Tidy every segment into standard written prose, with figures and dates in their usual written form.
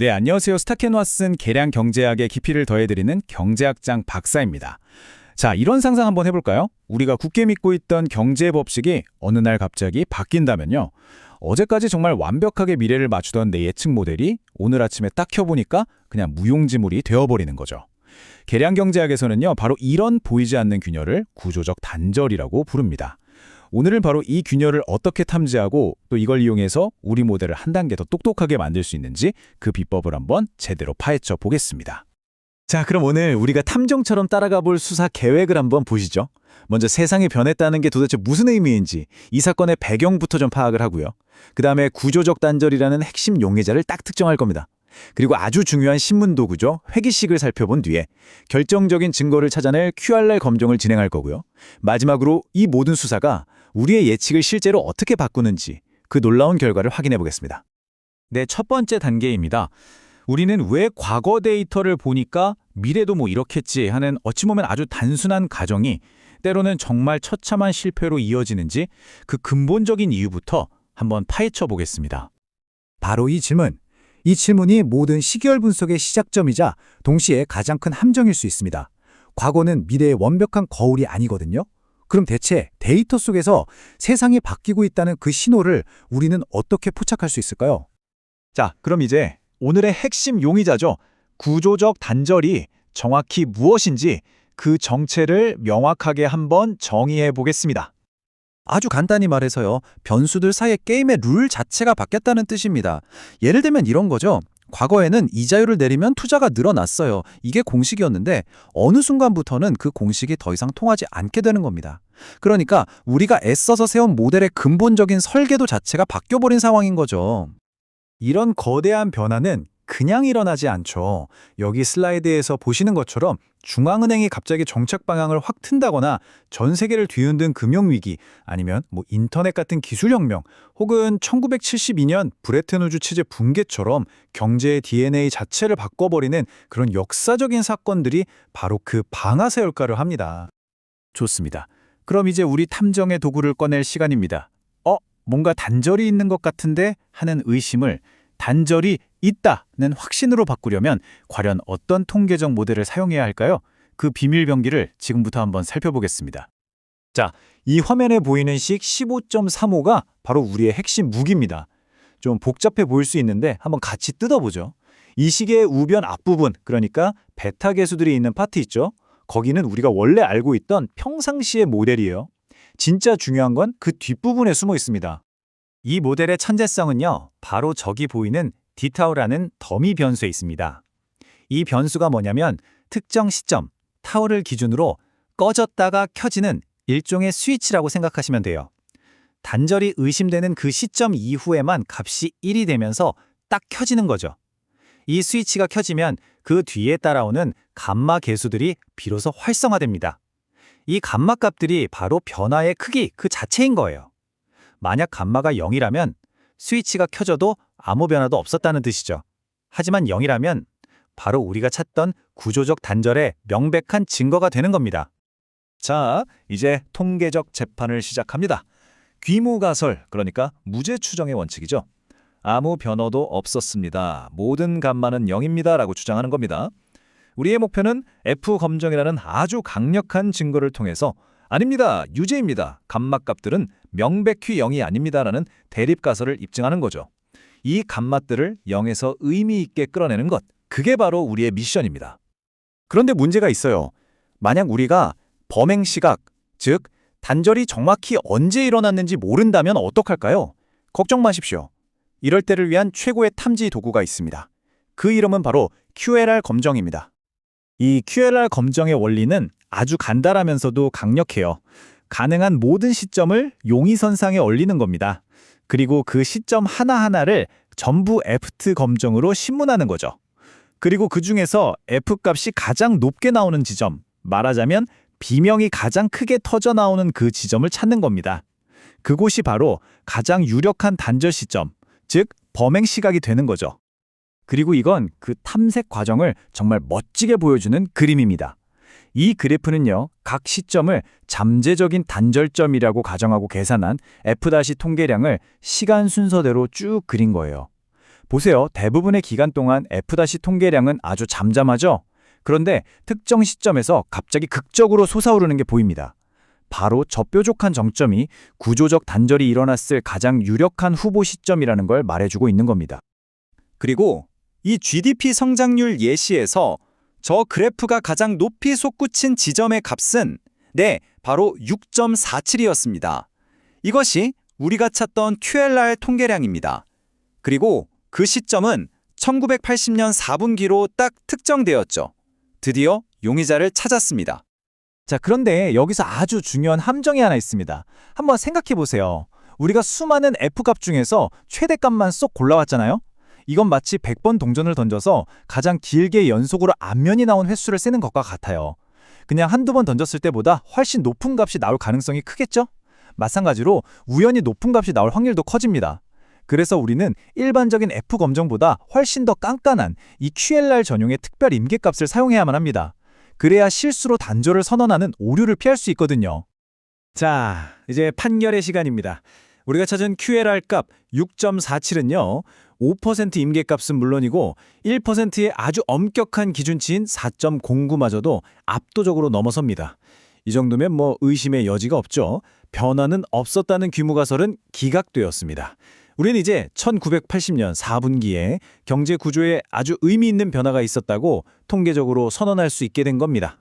네, 안녕하세요. 스타캐노와 쓴 계량 경제학의 깊이를 더해드리는 경제학장 박사입니다. 자, 이런 상상 한번 해볼까요? 우리가 굳게 믿고 있던 경제 법칙이 어느 날 갑자기 바뀐다면요. 어제까지 정말 완벽하게 미래를 맞추던 내 예측 모델이 오늘 아침에 딱 켜보니까 그냥 무용지물이 되어버리는 거죠. 계량 경제학에서는요, 바로 이런 보이지 않는 균열을 구조적 단절이라고 부릅니다. 오늘은 바로 이 균열을 어떻게 탐지하고 또 이걸 이용해서 우리 모델을 한 단계 더 똑똑하게 만들 수 있는지 그 비법을 한번 제대로 파헤쳐 보겠습니다. 자, 그럼 오늘 우리가 탐정처럼 따라가 볼 수사 계획을 한번 보시죠. 먼저 세상이 변했다는 게 도대체 무슨 의미인지 이 사건의 배경부터 좀 파악을 하고요. 그 다음에 구조적 단절이라는 핵심 용의자를 딱 특정할 겁니다. 그리고 아주 중요한 신문 도구죠. 회기식을 살펴본 뒤에 결정적인 증거를 찾아낼 QRL 검정을 진행할 거고요. 마지막으로 이 모든 수사가 우리의 예측을 실제로 어떻게 바꾸는지 그 놀라운 결과를 확인해 보겠습니다. 네, 첫 번째 단계입니다. 우리는 왜 과거 데이터를 보니까 미래도 뭐 이렇겠지 하는 어찌 보면 아주 단순한 가정이 때로는 정말 처참한 실패로 이어지는지 그 근본적인 이유부터 한번 파헤쳐 보겠습니다. 바로 이 질문. 이 질문이 모든 시계열 분석의 시작점이자 동시에 가장 큰 함정일 수 있습니다. 과거는 미래의 완벽한 거울이 아니거든요. 그럼 대체 데이터 속에서 세상이 바뀌고 있다는 그 신호를 우리는 어떻게 포착할 수 있을까요? 자, 그럼 이제 오늘의 핵심 용의자죠. 구조적 단절이 정확히 무엇인지 그 정체를 명확하게 한번 정의해 보겠습니다. 아주 간단히 말해서요. 변수들 사이의 게임의 룰 자체가 바뀌었다는 뜻입니다. 예를 들면 이런 거죠. 과거에는 이자율을 내리면 투자가 늘어났어요. 이게 공식이었는데 어느 순간부터는 그 공식이 더 이상 통하지 않게 되는 겁니다. 그러니까 우리가 애써서 세운 모델의 근본적인 설계도 자체가 바뀌어버린 상황인 거죠. 이런 거대한 변화는 그냥 일어나지 않죠. 여기 슬라이드에서 보시는 것처럼 중앙은행이 갑자기 정책 방향을 확 튼다거나 전 세계를 뒤흔든 금융위기, 아니면 인터넷 같은 기술혁명, 혹은 1972년 브레튼 우즈 체제 붕괴처럼 경제의 DNA 자체를 바꿔버리는 그런 역사적인 사건들이 바로 그 방아쇠 역할을 합니다. 좋습니다. 그럼 이제 우리 탐정의 도구를 꺼낼 시간입니다. 뭔가 단절이 있는 것 같은데 하는 의심을 단절이 있다는 확신으로 바꾸려면 과연 어떤 통계적 모델을 사용해야 할까요? 그 비밀 병기를 지금부터 한번 살펴보겠습니다. 자, 이 화면에 보이는 식 15.35가 바로 우리의 핵심 무기입니다. 좀 복잡해 보일 수 있는데 한번 같이 뜯어보죠. 이 식의 우변 앞부분, 그러니까 베타 계수들이 있는 파트 있죠? 거기는 우리가 원래 알고 있던 평상시의 모델이에요. 진짜 중요한 건 그 뒷부분에 숨어 있습니다. 이 모델의 천재성은요, 바로 저기 보이는 d타우라는 더미 변수에 있습니다. 이 변수가 뭐냐면 특정 시점, 타우를 기준으로 꺼졌다가 켜지는 일종의 스위치라고 생각하시면 돼요. 단절이 의심되는 그 시점 이후에만 값이 1이 되면서 딱 켜지는 거죠. 이 스위치가 켜지면 그 뒤에 따라오는 감마 계수들이 비로소 활성화됩니다. 이 감마 값들이 바로 변화의 크기 그 자체인 거예요. 만약 감마가 0이라면 스위치가 켜져도 아무 변화도 없었다는 뜻이죠. 하지만 0이라면 바로 우리가 찾던 구조적 단절의 명백한 증거가 되는 겁니다. 자, 이제 통계적 재판을 시작합니다. 귀무가설, 그러니까 무죄 추정의 원칙이죠. 아무 변화도 없었습니다. 모든 감마는 0입니다. 라고 주장하는 겁니다. 우리의 목표는 F 검정이라는 아주 강력한 증거를 통해서 아닙니다. 유죄입니다. 감마값들은 명백히 0이 아닙니다라는 대립가설을 입증하는 거죠. 이 감마들을 0에서 의미 있게 끌어내는 것, 그게 바로 우리의 미션입니다. 그런데 문제가 있어요. 만약 우리가 범행 시각, 즉 단절이 정확히 언제 일어났는지 모른다면 어떡할까요? 걱정 마십시오. 이럴 때를 위한 최고의 탐지 도구가 있습니다. 그 이름은 바로 QLR 검정입니다. 이 QLR 검정의 원리는 아주 간단하면서도 강력해요. 가능한 모든 시점을 용의선상에 올리는 겁니다. 그리고 그 시점 하나하나를 전부 F 검정으로 신문하는 거죠. 그리고 그 중에서 F값이 가장 높게 나오는 지점, 말하자면 비명이 가장 크게 터져 나오는 그 지점을 찾는 겁니다. 그곳이 바로 가장 유력한 단절 시점, 즉 범행 시각이 되는 거죠. 그리고 이건 그 탐색 과정을 정말 멋지게 보여주는 그림입니다. 이 그래프는요, 각 시점을 잠재적인 단절점이라고 가정하고 계산한 F- 통계량을 시간 순서대로 쭉 그린 거예요. 보세요. 대부분의 기간 동안 F- 통계량은 아주 잠잠하죠? 그런데 특정 시점에서 갑자기 극적으로 솟아오르는 게 보입니다. 바로 저 뾰족한 정점이 구조적 단절이 일어났을 가장 유력한 후보 시점이라는 걸 말해주고 있는 겁니다. 그리고 이 GDP 성장률 예시에서 저 그래프가 가장 높이 솟구친 지점의 값은 바로 6.47이었습니다. 이것이 우리가 찾던 QLR 통계량입니다. 그리고 그 시점은 1980년 4분기로 딱 특정되었죠. 드디어 용의자를 찾았습니다. 자, 그런데 여기서 아주 중요한 함정이 하나 있습니다. 한번 생각해 보세요. 우리가 수많은 F값 중에서 최대값만 쏙 골라왔잖아요? 이건 마치 100번 동전을 던져서 가장 길게 연속으로 앞면이 나온 횟수를 쓰는 것과 같아요. 그냥 한두 번 던졌을 때보다 훨씬 높은 값이 나올 가능성이 크겠죠? 마찬가지로 우연히 높은 값이 나올 확률도 커집니다. 그래서 우리는 일반적인 F 검정보다 훨씬 더 깐깐한 이 QLR 전용의 특별 임계값을 사용해야만 합니다. 그래야 실수로 단조를 선언하는 오류를 피할 수 있거든요. 자, 이제 판결의 시간입니다. 우리가 찾은 QLR 값 6.47은요. 5% 임계값은 물론이고 1%의 아주 엄격한 기준치인 4.09마저도 압도적으로 넘어섭니다. 이 정도면 뭐 의심의 여지가 없죠. 변화는 없었다는 귀무가설은 기각되었습니다. 우리는 이제 1980년 4분기에 경제 구조에 아주 의미 있는 변화가 있었다고 통계적으로 선언할 수 있게 된 겁니다.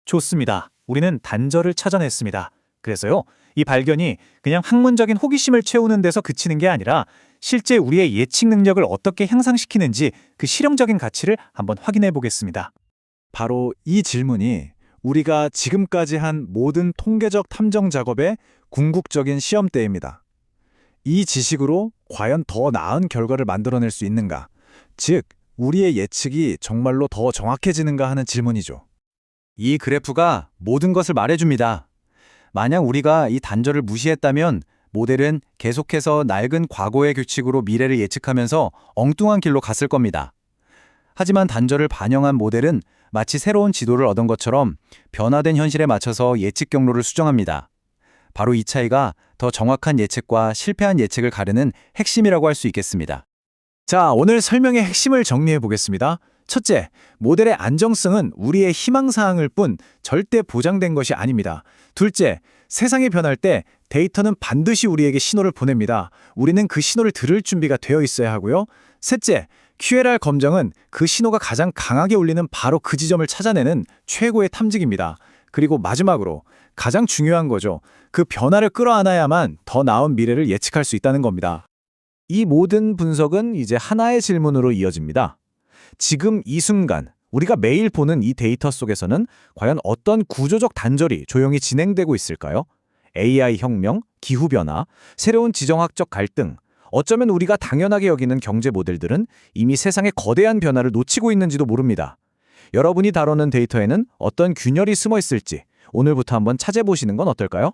좋습니다. 우리는 단절을 찾아냈습니다. 그래서요, 이 발견이 그냥 학문적인 호기심을 채우는 데서 그치는 게 아니라 실제 우리의 예측 능력을 어떻게 향상시키는지 그 실용적인 가치를 한번 확인해 보겠습니다. 바로 이 질문이 우리가 지금까지 한 모든 통계적 탐정 작업의 궁극적인 시험대입니다. 이 지식으로 과연 더 나은 결과를 만들어낼 수 있는가? 즉, 우리의 예측이 정말로 더 정확해지는가 하는 질문이죠. 이 그래프가 모든 것을 말해줍니다. 만약 우리가 이 단절을 무시했다면 모델은 계속해서 낡은 과거의 규칙으로 미래를 예측하면서 엉뚱한 길로 갔을 겁니다. 하지만 단절을 반영한 모델은 마치 새로운 지도를 얻은 것처럼 변화된 현실에 맞춰서 예측 경로를 수정합니다. 바로 이 차이가 더 정확한 예측과 실패한 예측을 가르는 핵심이라고 할 수 있겠습니다. 자, 오늘 설명의 핵심을 정리해 보겠습니다. 첫째, 모델의 안정성은 우리의 희망사항일 뿐 절대 보장된 것이 아닙니다. 둘째, 세상이 변할 때 데이터는 반드시 우리에게 신호를 보냅니다. 우리는 그 신호를 들을 준비가 되어 있어야 하고요. 셋째, QLR 검정은 그 신호가 가장 강하게 울리는 바로 그 지점을 찾아내는 최고의 탐직입니다. 그리고 마지막으로 가장 중요한 거죠. 그 변화를 끌어안아야만 더 나은 미래를 예측할 수 있다는 겁니다. 이 모든 분석은 이제 하나의 질문으로 이어집니다. 지금 이 순간 우리가 매일 보는 이 데이터 속에서는 과연 어떤 구조적 단절이 조용히 진행되고 있을까요? AI 혁명, 기후변화, 새로운 지정학적 갈등, 어쩌면 우리가 당연하게 여기는 경제 모델들은 이미 세상의 거대한 변화를 놓치고 있는지도 모릅니다. 여러분이 다루는 데이터에는 어떤 균열이 숨어 있을지 오늘부터 한번 찾아보시는 건 어떨까요?